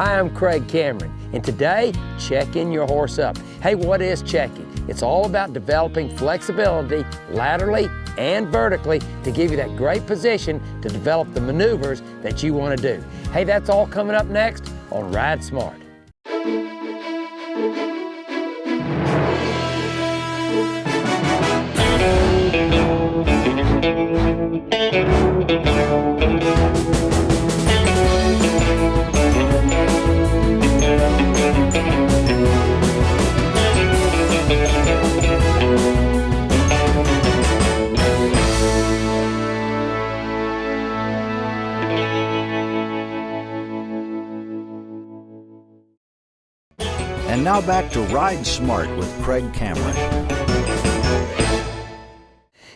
Hi, I'm Craig Cameron, and today, checking your horse up. Hey, what is checking? It's all about developing flexibility laterally and vertically to give you that great position to develop the maneuvers that you want to do. Hey, that's all coming up next on Ride Smart. And now back to Ride Smart with Craig Cameron.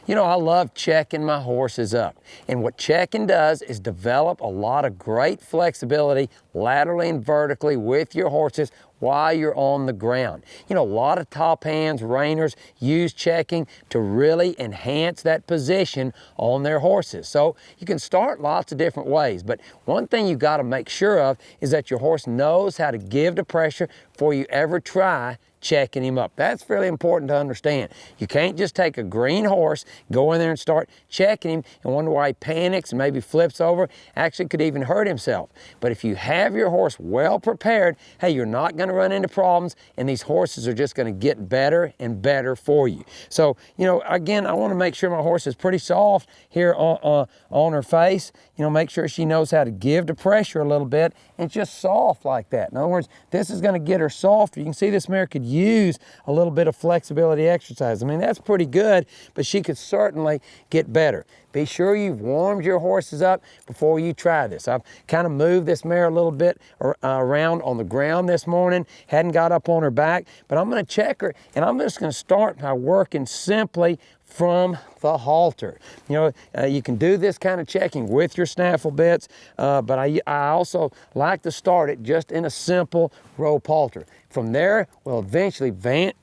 You know, I love checking my horses up. And what checking does is develop a lot of great flexibility laterally and vertically with your horses while you're on the ground. You know, a lot of top hands, reiners use checking to really enhance that position on their horses. So you can start lots of different ways, but one thing you got to make sure of is that your horse knows how to give the pressure before you ever try checking him up. That's really important to understand. You can't just take a green horse, go in there and start checking him and wonder why he panics and maybe flips over, actually could even hurt himself. But if you have your horse well prepared, hey, you're not going to run into problems, and these horses are just going to get better and better for you. So, you know, again, I want to make sure my horse is pretty soft here on her face. You know, make sure she knows how to give the pressure a little bit and just soft like that. In other words, this is going to get her softer. You can see this mare could use a little bit of flexibility exercise. I mean, that's pretty good, but she could certainly get better. Be sure you've warmed your horses up before you try this. I've kind of moved this mare a little bit around on the ground this morning, hadn't got up on her back, but I'm going to check her, and I'm just going to start by working simply from the halter. You know, you can do this kind of checking with your snaffle bits, but I also like to start it just in a simple rope halter. From there, we'll eventually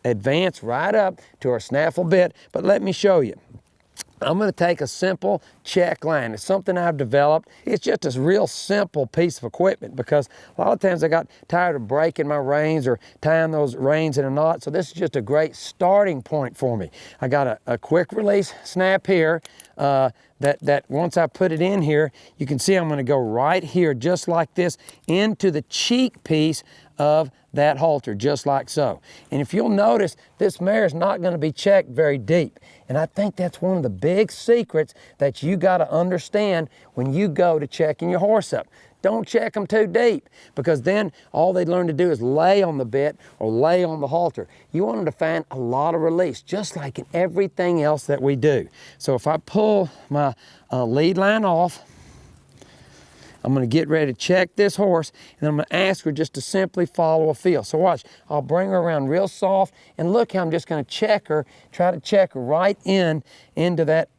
advance right up to our snaffle bit, but let me show you. I'm going to take a simple check line. It's something I've developed. It's just a real simple piece of equipment because a lot of times I got tired of breaking my reins or tying those reins in a knot. So this is just a great starting point for me. I got a quick release snap here that once I put it in here, you can see I'm going to go right here just like this into the cheek piece of that halter, just like so. And if you'll notice, this mare is not going to be checked very deep. And I think that's one of the big secrets that you got to understand when you go to checking your horse up. Don't check them too deep, because then all they learn to do is lay on the bit or lay on the halter. You want them to find a lot of release, just like in everything else that we do. So if I pull my lead line off, I'm going to get ready to check this horse, and I'm going to ask her just to simply follow a feel. So watch, I'll bring her around real soft, and look how I'm just going to check her, try to check her right into that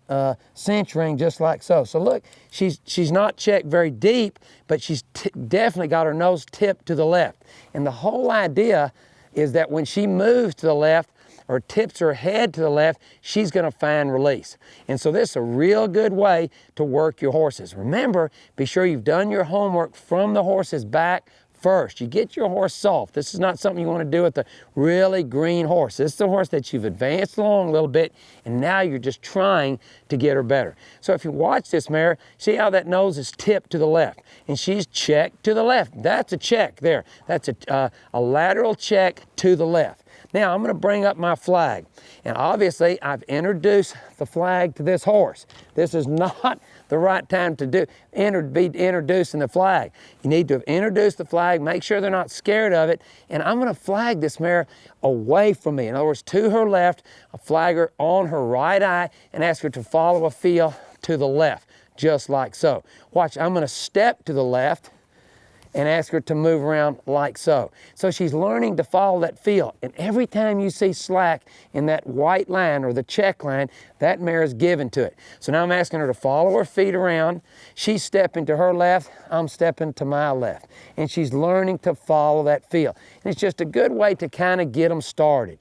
cinch ring, just like so. So look, she's not checked very deep, but she's definitely got her nose tipped to the left. And the whole idea is that when she moves to the left, or tips her head to the left, she's going to find release. And so this is a real good way to work your horses. Remember, be sure you've done your homework from the horse's back first. You get your horse soft. This is not something you want to do with a really green horse. This is a horse that you've advanced along a little bit, and now you're just trying to get her better. So if you watch this mare, see how that nose is tipped to the left, and she's checked to the left. That's a check there. That's a lateral check to the left. Now I'm going to bring up my flag, and obviously I've introduced the flag to this horse. This is not the right time to be introducing the flag. You need to introduce the flag, make sure they're not scared of it, and I'm going to flag this mare away from me. In other words, to her left, I'll flag her on her right eye and ask her to follow a feel to the left, just like so. Watch, I'm going to step to the left and ask her to move around like so. So she's learning to follow that feel. And every time you see slack in that white line or the check line, that mare is given to it. So now I'm asking her to follow her feet around. She's stepping to her left, I'm stepping to my left. And she's learning to follow that feel. And it's just a good way to kind of get them started,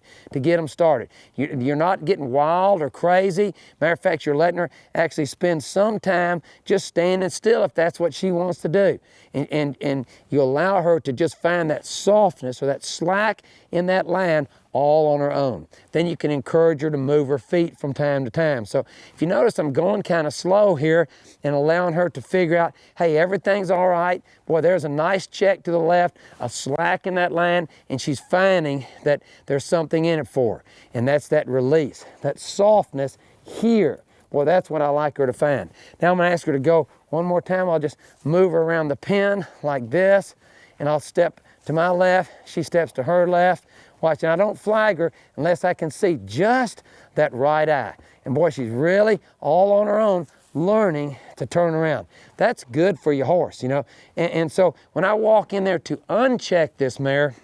You're not getting wild or crazy. Matter of fact, you're letting her actually spend some time just standing still if that's what she wants to do. And and you allow her to just find that softness or that slack in that line all on her own. Then you can encourage her to move her feet from time to time. So if you notice, I'm going kind of slow here and allowing her to figure out, hey, everything's all right. Boy, there's a nice check to the left, a slack in that line, and she's finding that there's something in it for her. And that's that release, that softness here. Boy, that's what I like her to find. Now I'm gonna ask her to go one more time. I'll just move her around the pen like this, and I'll step to my left, she steps to her left. Watch, and I don't flag her unless I can see just that right eye. And boy, she's really all on her own learning to turn around. That's good for your horse, you know. And so when I walk in there to uncheck this mare,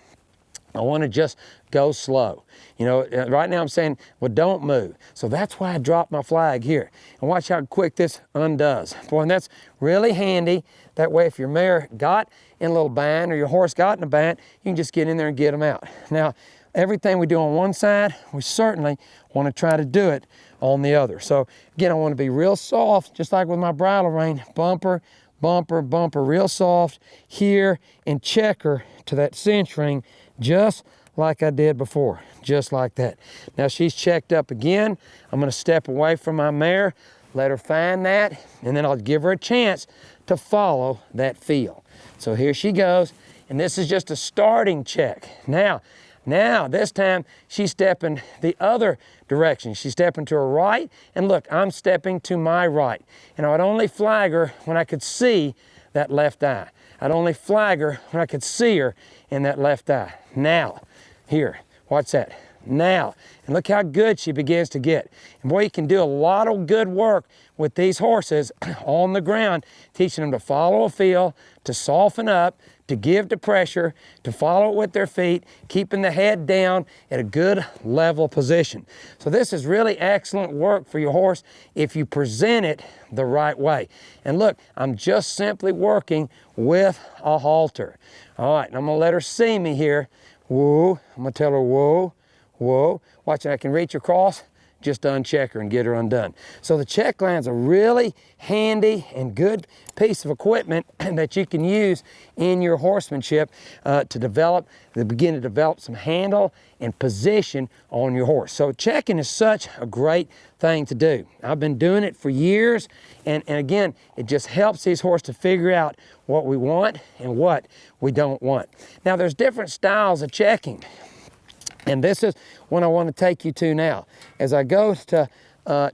I want to just go slow. You know, right now I'm saying, well, don't move. So that's why I dropped my flag here. And watch how quick this undoes. Boy, and that's really handy. That way, if your mare got in a little bind or your horse got in a bind, you can just get in there and get them out. Now, everything we do on one side, we certainly want to try to do it on the other. So again, I want to be real soft, just like with my bridle rein, bumper, bumper, bumper, real soft here, and check her to that cinch ring just like I did before, just like that. Now she's checked up again. I'm going to step away from my mare, let her find that, and then I'll give her a chance to follow that feel. So here she goes, and this is just a starting check. Now this time she's stepping the other direction. She's stepping to her right, and look, I'm stepping to my right. And I'd only flag her when I could see that left eye. I'd only flag her when I could see her in that left eye. Now, here, watch that. Now, and look how good she begins to get. And boy, you can do a lot of good work with these horses on the ground, teaching them to follow a feel, to soften up, to give to pressure, to follow it with their feet, keeping the head down at a good level position. So this is really excellent work for your horse if you present it the right way. And look, I'm just simply working with a halter. All right, and I'm gonna let her see me here. Whoa, I'm gonna tell her whoa, whoa. Watch it, I can reach across, just uncheck her and get her undone. So the check line's a really handy and good piece of equipment that you can use in your horsemanship to begin to develop some handle and position on your horse. So checking is such a great thing to do. I've been doing it for years, and again, it just helps these horses to figure out what we want and what we don't want. Now there's different styles of checking. And this is what I want to take you to now. As I go to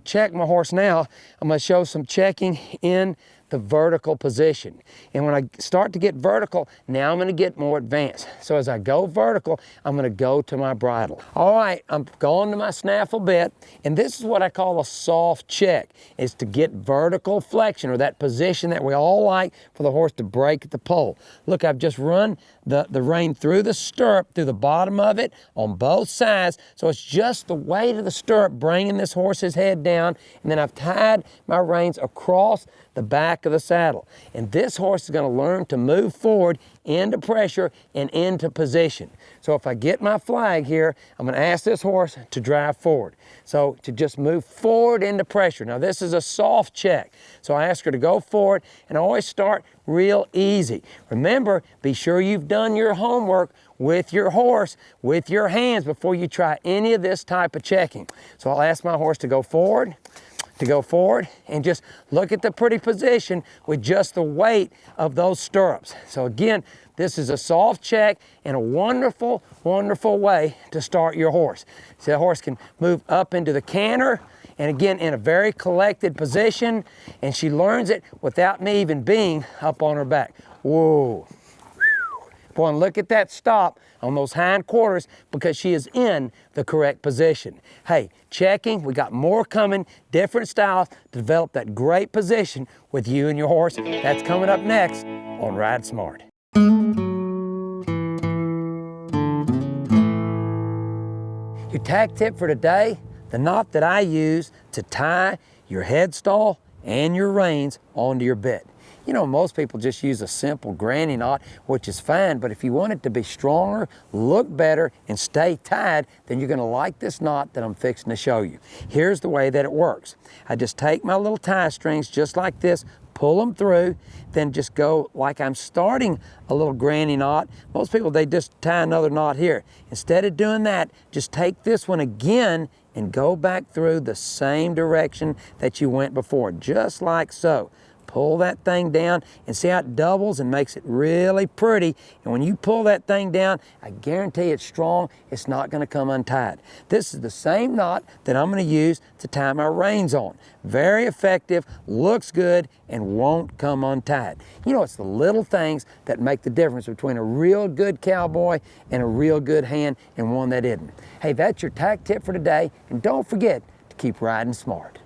check my horse now, I'm going to show some checking in the vertical position. And when I start to get vertical, now I'm going to get more advanced. So as I go vertical, I'm going to go to my bridle. All right, I'm going to my snaffle bit, and this is what I call a soft check, is to get vertical flexion, or that position that we all like for the horse to break at the pole. Look, I've just run the rein through the stirrup, through the bottom of it, on both sides, so it's just the weight of the stirrup bringing this horse's head down, and then I've tied my reins across the back of the saddle. And this horse is going to learn to move forward into pressure and into position. So if I get my flag here, I'm going to ask this horse to drive forward. So to just move forward into pressure. Now this is a soft check. So I ask her to go forward, and I always start real easy. Remember, be sure you've done your homework with your horse, with your hands, before you try any of this type of checking. So I'll ask my horse to go forward, and just look at the pretty position with just the weight of those stirrups. So again, this is a soft check and a wonderful, wonderful way to start your horse. So the horse can move up into the canter, and again, in a very collected position, and she learns it without me even being up on her back. Whoa. Boy, and look at that stop on those hind quarters, because she is in the correct position. Hey, checking, we got more coming, different styles to develop that great position with you and your horse. That's coming up next on Ride Smart. Your tag tip for today, the knot that I use to tie your headstall and your reins onto your bit. You know, most people just use a simple granny knot, which is fine, but if you want it to be stronger, look better, and stay tied, then you're gonna like this knot that I'm fixing to show you. Here's the way that it works. I just take my little tie strings just like this, pull them through, then just go like I'm starting a little granny knot. Most people, they just tie another knot here. Instead of doing that, just take this one again and go back through the same direction that you went before, just like so. Pull that thing down and see how it doubles and makes it really pretty. And when you pull that thing down, I guarantee it's strong. It's not going to come untied. This is the same knot that I'm going to use to tie my reins on. Very effective, looks good, and won't come untied. You know, it's the little things that make the difference between a real good cowboy and a real good hand and one that isn't. Hey, that's your tack tip for today, and don't forget to keep riding smart.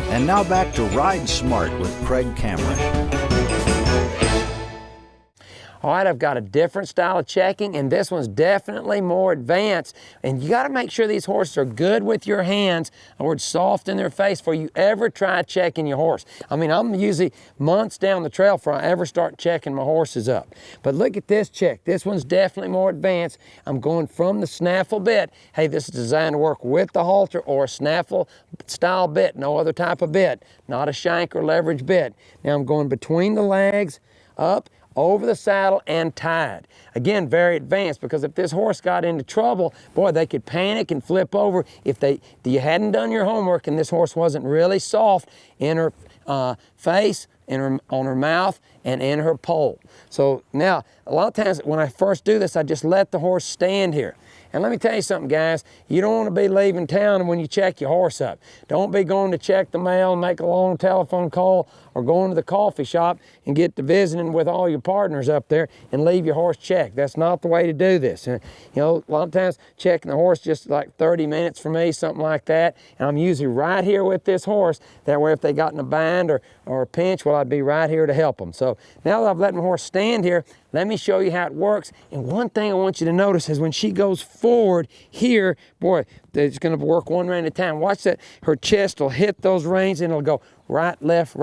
And now back to Ride Smart with Craig Cameron. All right, I've got a different style of checking, and this one's definitely more advanced. And you got to make sure these horses are good with your hands, or soft in their face, before you ever try checking your horse. I mean, I'm usually months down the trail before I ever start checking my horses up. But look at this check. This one's definitely more advanced. I'm going from the snaffle bit. Hey, this is designed to work with the halter or a snaffle style bit, no other type of bit, not a shank or leverage bit. Now I'm going between the legs, up, over the saddle, and tied. Again, very advanced, because if this horse got into trouble, boy, they could panic and flip over if you hadn't done your homework and this horse wasn't really soft in her face, on her mouth, and in her poll. So now, a lot of times when I first do this, I just let the horse stand here. And let me tell you something, guys, you don't want to be leaving town when you check your horse up. Don't be going to check the mail and make a long telephone call, or going to the coffee shop and get to visiting with all your partners up there and leave your horse checked. That's not the way to do this. You know, a lot of times checking the horse just like 30 minutes for me, something like that. And I'm usually right here with this horse. That way if they got in a bind or a pinch, well, I'd be right here to help them. So now that I've let my horse stand here, let me show you how it works. And one thing I want you to notice is when she goes forward here, boy, it's going to work one rein at a time. Watch that. Her chest will hit those reins and it'll go right, left,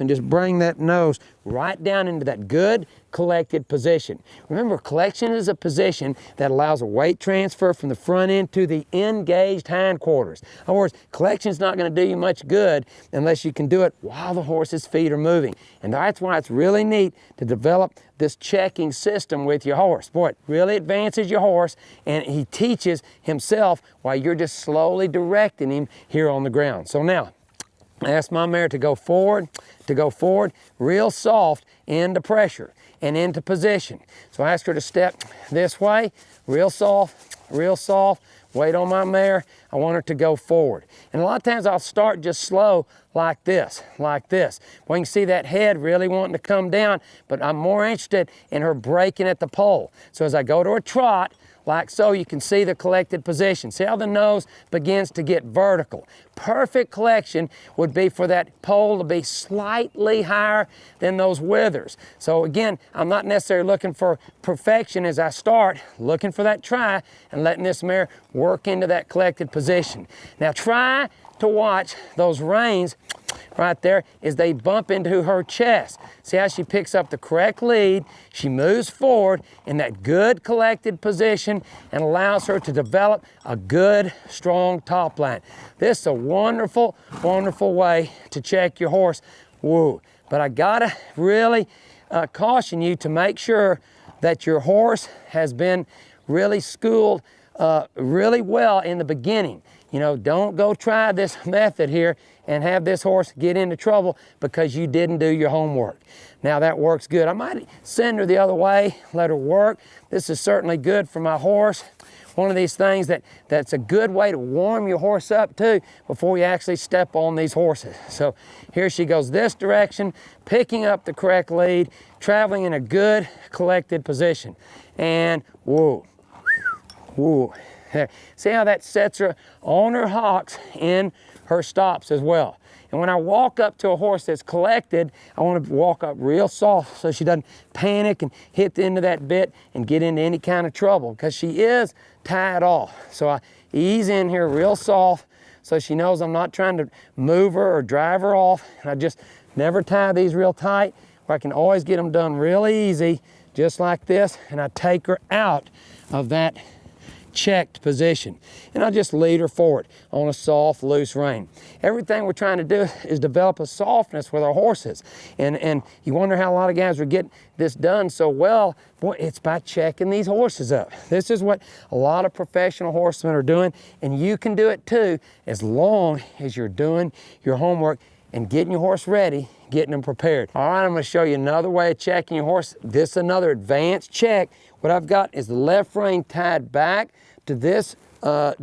and just bring that nose right down into that good collected position. Remember, collection is a position that allows a weight transfer from the front end to the engaged hindquarters. In other words, collection is not going to do you much good unless you can do it while the horse's feet are moving. And that's why it's really neat to develop this checking system with your horse. Boy, it really advances your horse, and he teaches himself while you're just slowly directing him here on the ground. So now, I ask my mare to go forward, real soft into pressure and into position. So I ask her to step this way, real soft, weight on my mare. I want her to go forward. And a lot of times I'll start just slow like this. Well, you can see that head really wanting to come down, but I'm more interested in her breaking at the pole. So as I go to a trot, like so, you can see the collected position. See how the nose begins to get vertical. Perfect collection would be for that pole to be slightly higher than those withers. So again, I'm not necessarily looking for perfection as I start, looking for that try and letting this mare work into that collected position. Now try to watch those reins right there as they bump into her chest. See how she picks up the correct lead, she moves forward in that good collected position and allows her to develop a good, strong top line. This is a wonderful, wonderful way to check your horse. Woo. But I gotta really caution you to make sure that your horse has been really schooled really well in the beginning. You know, don't go try this method here and have this horse get into trouble because you didn't do your homework. Now that works good. I might send her the other way, let her work. This is certainly good for my horse. One of these things that's a good way to warm your horse up too before you actually step on these horses. So here she goes this direction, picking up the correct lead, traveling in a good collected position. And whoa, whoa. See how that sets her on her hocks in her stops as well. And when I walk up to a horse that's collected, I want to walk up real soft so she doesn't panic and hit the end of that bit and get into any kind of trouble, because she is tied off. So I ease in here real soft, so she knows I'm not trying to move her or drive her off. And I just never tie these real tight, where I can always get them done really easy, just like this, and I take her out of that checked position, and I just lead her forward on a soft, loose rein. Everything we're trying to do is develop a softness with our horses, and you wonder how a lot of guys are getting this done so well. Boy, it's by checking these horses up. This is what a lot of professional horsemen are doing, and you can do it too, as long as you're doing your homework and getting your horse ready, getting them prepared. All right, I'm going to show you another way of checking your horse. This is another advanced check. What I've got is the left rein tied back to this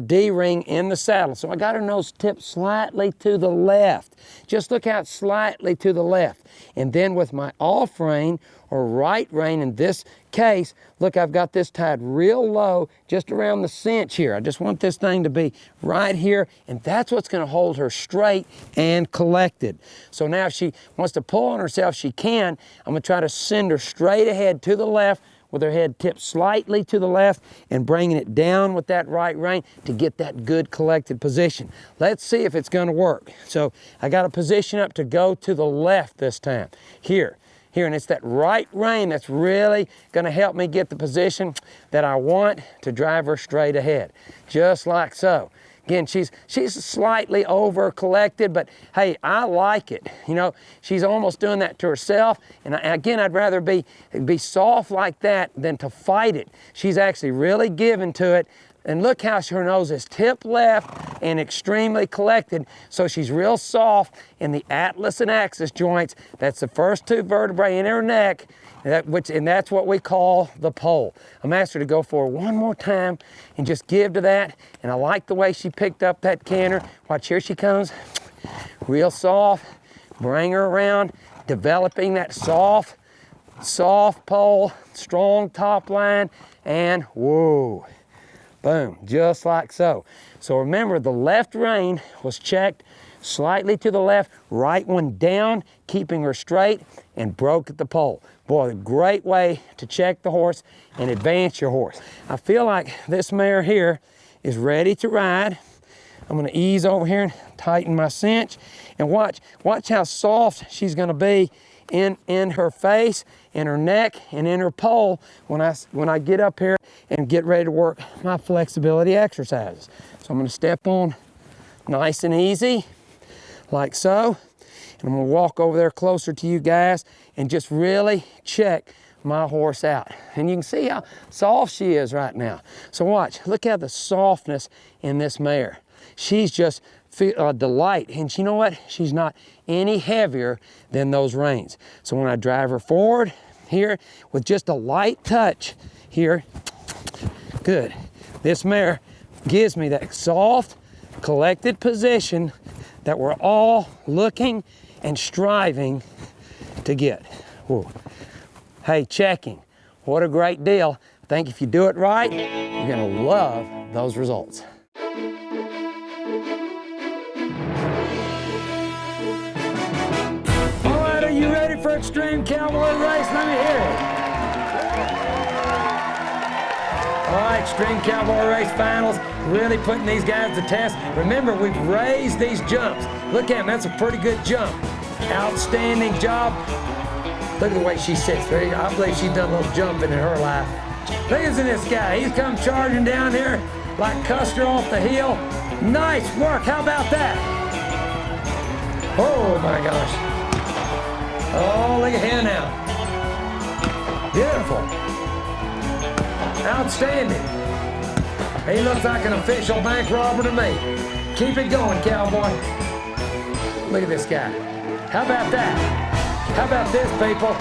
D-ring in the saddle. So I got her nose tipped slightly to the left. Just look out slightly to the left. And then with my off rein, or right rein in this case, look, I've got this tied real low, just around the cinch here. I just want this thing to be right here, and that's what's gonna hold her straight and collected. So now if she wants to pull on herself, she can. I'm gonna try to send her straight ahead to the left, with her head tipped slightly to the left and bringing it down with that right rein to get that good collected position. Let's see if it's gonna work. So I got a position up to go to the left this time. Here, and it's that right rein that's really gonna help me get the position that I want to drive her straight ahead, just like so. Again, she's slightly over collected, but hey, I like it. You know, she's almost doing that to herself. And again, I'd rather be soft like that than to fight it. She's actually really given to it. And look how her nose is tipped left and extremely collected. So she's real soft in the atlas and axis joints. That's the first two vertebrae in her neck, and that's what we call the pole. I'm asking her to go for one more time and just give to that. And I like the way she picked up that canter. Watch, here she comes. Real soft. Bring her around, developing that soft pole, strong top line, and whoa. Boom, just like so. So remember, the left rein was checked slightly to the left, right one down, keeping her straight, and broke at the pole. Boy, a great way to check the horse and advance your horse. I feel like this mare here is ready to ride. I'm gonna ease over here and tighten my cinch, and watch how soft she's gonna be in her face, in her neck, and in her pole when I get up here and get ready to work my flexibility exercises. So I'm gonna step on nice and easy, like so. And I'm gonna walk over there closer to you guys and just really check my horse out. And you can see how soft she is right now. So watch, look at the softness in this mare. She's just a delight, and you know what? She's not any heavier than those reins. So when I drive her forward here with just a light touch here, good. This mare gives me that soft, collected position that we're all looking and striving to get. Whoa. Hey, checking, what a great deal. I think if you do it right, you're gonna love those results. You ready for Extreme Cowboy Race? Let me hear it. All right, Extreme Cowboy Race finals, really putting these guys to test. Remember, we've raised these jumps. Look at them, that's a pretty good jump. Outstanding job. Look at the way she sits. I believe she's done a little jumping in her life. Listen to this guy. He's come charging down here like Custer off the hill. Nice work, how about that? Oh my gosh. Oh, look at him now. Beautiful. Outstanding. He looks like an official bank robber to me. Keep it going, cowboy. Look at this guy. How about that? How about this, people?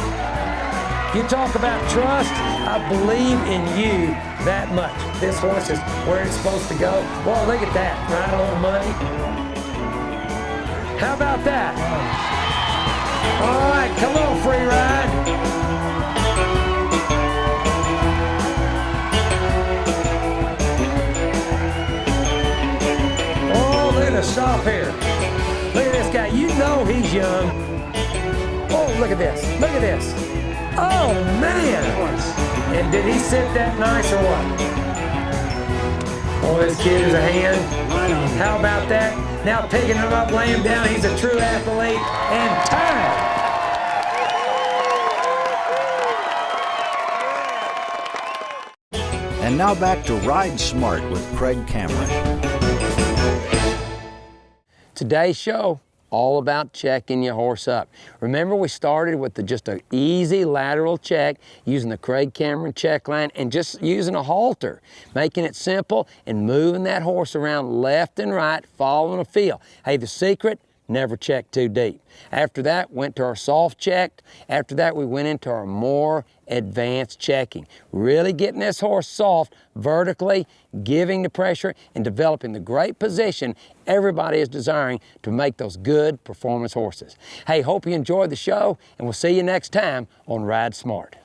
You talk about trust, I believe in you that much. This horse is where it's supposed to go. Well, look at that, right on the money. How about that? All right, come on, free ride. Oh, look at the stop here. Look at this guy. You know he's young. Oh, look at this. Look at this. Oh, man. And did he sit that nice or what? Boy, this kid is a hand. How about that? Now picking him up, laying him down. He's a true athlete. And time. And now back to Ride Smart with Craig Cameron. Today's show, all about checking your horse up. Remember, we started with just an easy lateral check using the Craig Cameron check line and just using a halter, making it simple and moving that horse around left and right, following a feel. Hey, the secret, never check too deep. After that, went to our soft check. After that, we went into our more advanced checking. Really getting this horse soft vertically, giving the pressure, and developing the great position everybody is desiring to make those good performance horses. Hey, hope you enjoyed the show, and we'll see you next time on Ride Smart.